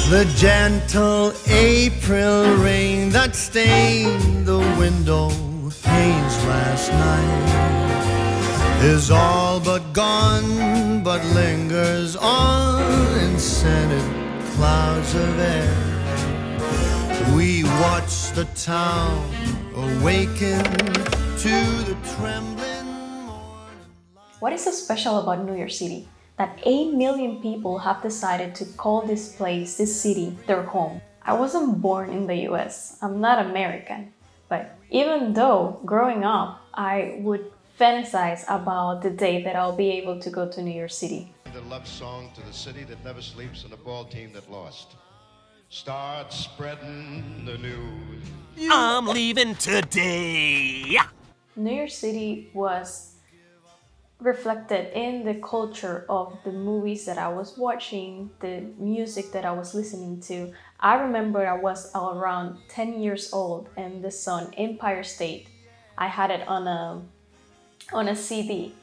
The gentle April rain that stained the window panes last night is all but gone, but lingers on in scented clouds of air. We watch the town awaken to the trembling morning light. What is so special about New York City that 8 million people have decided to call this place, this city, their home? I wasn't born in the US, I'm not American, but even though growing up, I would fantasize about the day that I'll be able to go to New York City. The love song to the city that never sleeps and a ball team that lost. Start spreading the news. I'm leaving today. New York City was reflected in the culture of the movies that I was watching, the music that I was listening to. I remember I was around 10 years old and the song Empire State, I had it on a CD,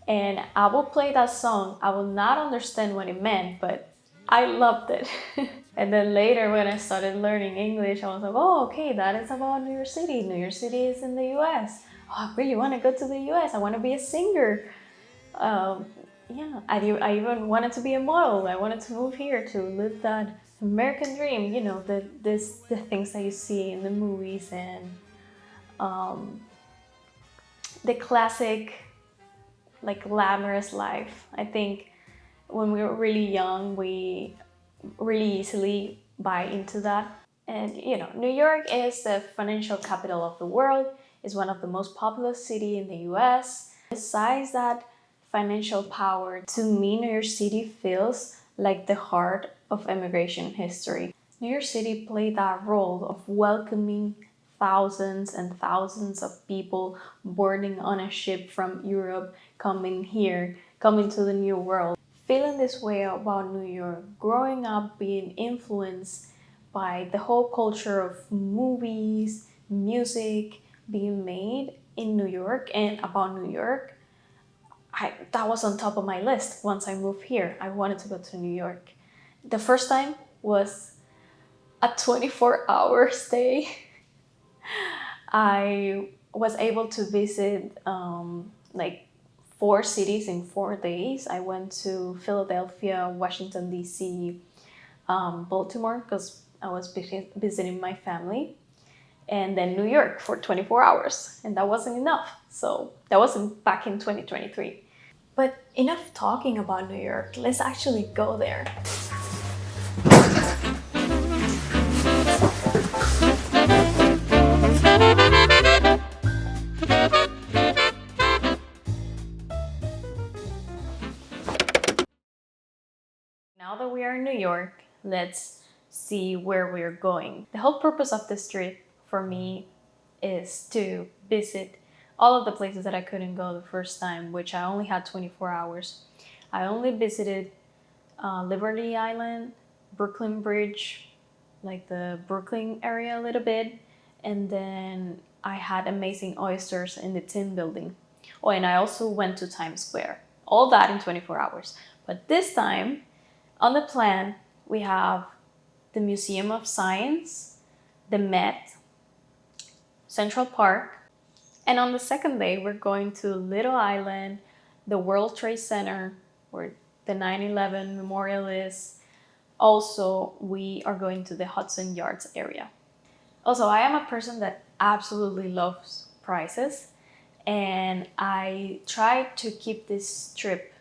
and I would play that song. I would not understand what it meant, but I loved it. And then later when I started learning English, I was like, oh, okay, that is about New York City. New York City is in the US. Oh, I really want to go to the US. I want to be a singer. I even wanted to be a model. I wanted to move here to live that American dream, you know, the things that you see in the movies and the classic, like, glamorous life. I think when we were really young, we really easily buy into that. And you know, New York is the financial capital of the world. It's one of the most populous cities in the US. Besides that financial power, to me, New York City feels like the heart of immigration history. New York City played that role of welcoming thousands and thousands of people boarding on a ship from Europe, coming here, coming to the New World. Feeling this way about New York, growing up being influenced by the whole culture of movies, music being made in New York and about New York, that was on top of my list. Once I moved here, I wanted to go to New York. The first time was a 24-hour stay. I was able to visit like 4 cities in 4 days. I went to Philadelphia, Washington, D.C., Baltimore, because I was visiting my family, and then New York for 24 hours. And that wasn't enough. So that wasn't back in 2023. But enough talking about New York. Let's actually go there. Now that we are in New York, let's see where we're going. The whole purpose of this trip for me is to visit all of the places that I couldn't go the first time, which I only had 24 hours. I only visited Liberty Island, Brooklyn Bridge, like the Brooklyn area a little bit, and then I had amazing oysters in the Tin Building. Oh, and I also went to Times Square. All that in 24 hours. But this time, on the plan, we have the Museum of Science, the Met, Central Park, and on the second day, we're going to Little Island, the World Trade Center, where the 9/11 memorial is. Also, we are going to the Hudson Yards area. Also, I am a person that absolutely loves prices, and I tried to keep this trip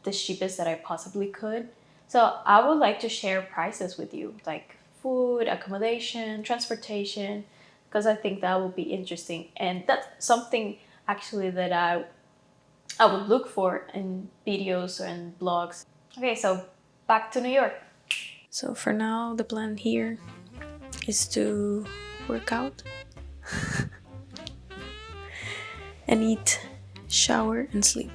the cheapest that I possibly could. So I would like to share prices with you, like food, accommodation, transportation, because I think that would be interesting. And that's something actually that I would look for in videos and blogs. Okay, so back to New York. So for now, the plan here is to work out and eat, shower, and sleep.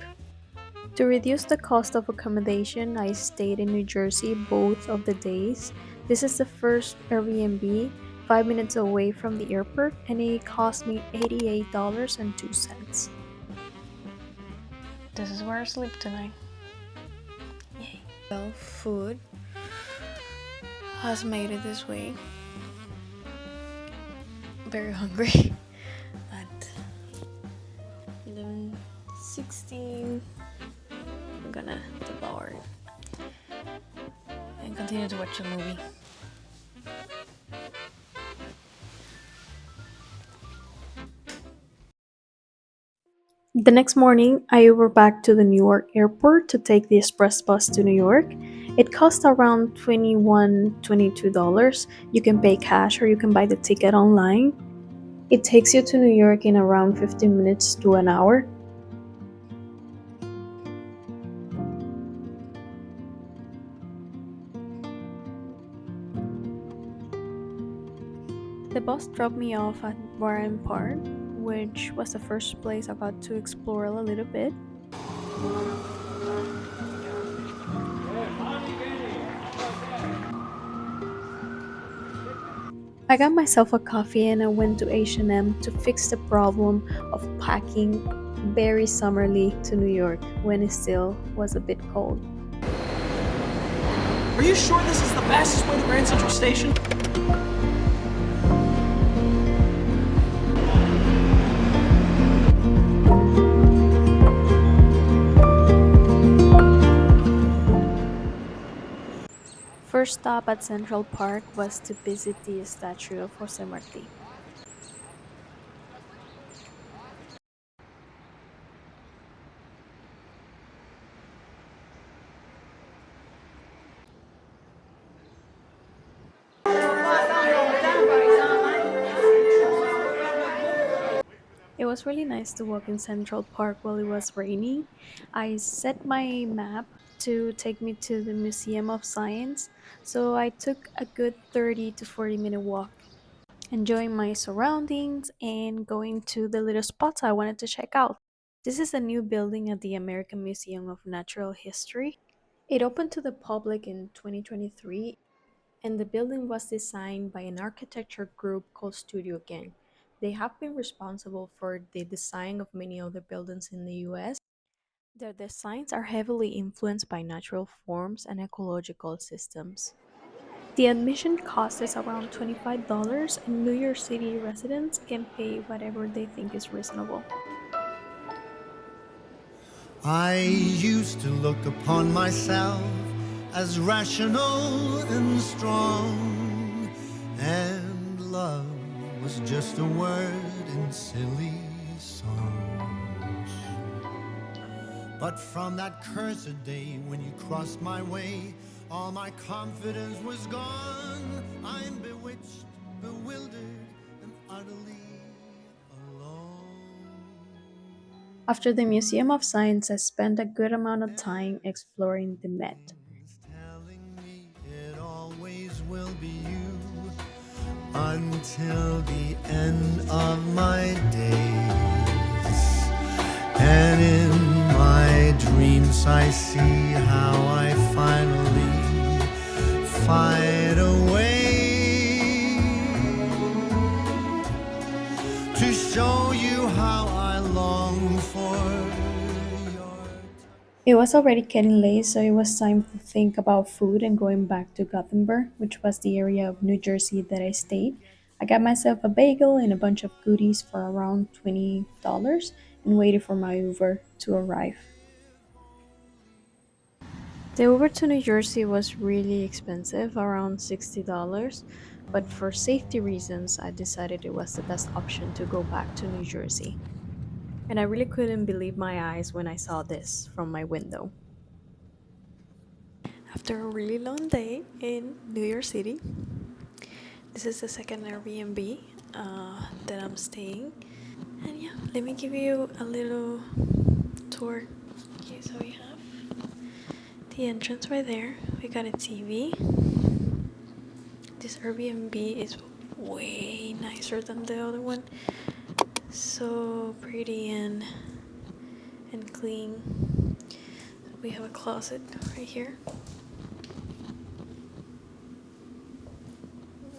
To reduce the cost of accommodation, I stayed in New Jersey both of the days. This is the first Airbnb 5 minutes away from the airport, and it cost me $88.02. This is where I sleep tonight. Yay. Well, food. has made it this way. Very hungry at 11:16. I'm gonna devour and continue to watch the movie. The next morning, I Uber back to the Newark airport to take the express bus to New York. It cost around $22. You can pay cash or you can buy the ticket online. It takes you to New York in around 15 minutes to an hour. The bus dropped me off at Bryant Park, which was the first place I got to explore a little bit. I got myself a coffee and I went to H&M to fix the problem of packing very summerly to New York when it still was a bit cold. Are you sure this is the fastest way to Grand Central Station? First stop at Central Park was to visit the statue of Jose Marti. It was really nice to walk in Central Park while it was raining. I set my map to take me to the Museum of Science, so I took a good 30 to 40-minute walk, enjoying my surroundings and going to the little spots I wanted to check out. This is a new building at the American Museum of Natural History. It opened to the public in 2023, and the building was designed by an architecture group called Studio Gang. They have been responsible for the design of many other buildings in the US. Their designs are heavily influenced by natural forms and ecological systems. The admission cost is around $25, and New York City residents can pay whatever they think is reasonable. I used to look upon myself as rational and strong, and love was just a word in silly songs. But from that cursed day when you crossed my way, all my confidence was gone. I'm bewitched, bewildered, and utterly alone. After the Museum of Science, I spent a good amount of time exploring the Met. Telling me it always will be you until the end of my days. And in my dreams I see how I finally find a way to show you how I long for your. It was already getting late, so it was time to think about food and going back to Gothenburg, which was the area of New Jersey that I stayed. I got myself a bagel and a bunch of goodies for around $20 and waited for my Uber to arrive. The Uber to New Jersey was really expensive, around $60, but for safety reasons, I decided it was the best option to go back to New Jersey. And I really couldn't believe my eyes when I saw this from my window. After a really long day in New York City, this is the second Airbnb that I'm staying. And yeah, let me give you a little tour. Okay, so we have the entrance right there. We got a TV. This Airbnb is way nicer than the other one. So pretty and clean. We have a closet right here.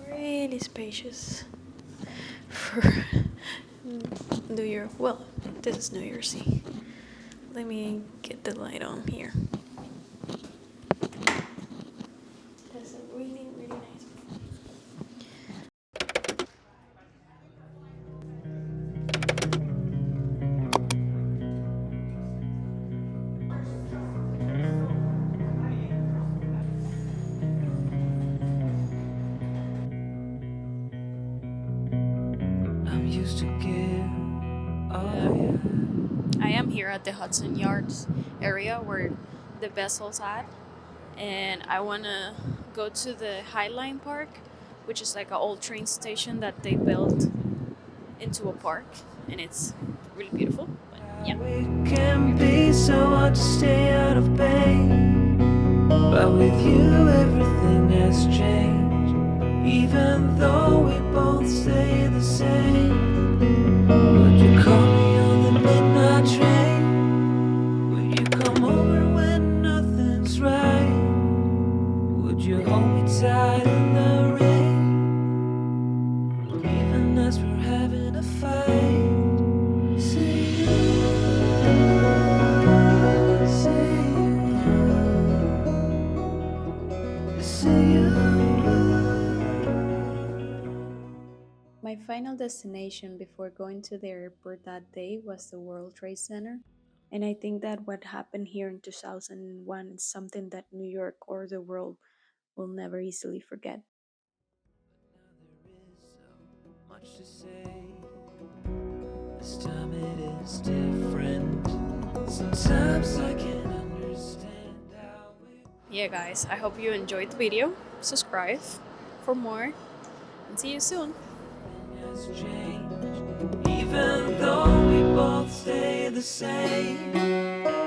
Really spacious for New York. Well, this is New Jersey. Let me get the light on here. That's a really, really nice here at the Hudson Yards area where the vessel's at, and I want to go to the Highline Park, which is like an old train station that they built into a park, and it's really beautiful. But yeah. It can be so hard to stay out of pain, but with you everything has changed. Even though we both stay the same, would you call me on the midnight train? Would you come over when nothing's right? Would you hold me tight in the rain, even as we're having a fight? My final destination before going to the airport that day was the World Trade Center. And I think that what happened here in 2001 is something that New York or the world will never easily forget. Much to say. This time it is different. Sometimes I can't understand how we Yeah, guys, I hope you enjoyed the video. Subscribe for more, and see you soon. has changed. Even though we both stay the same.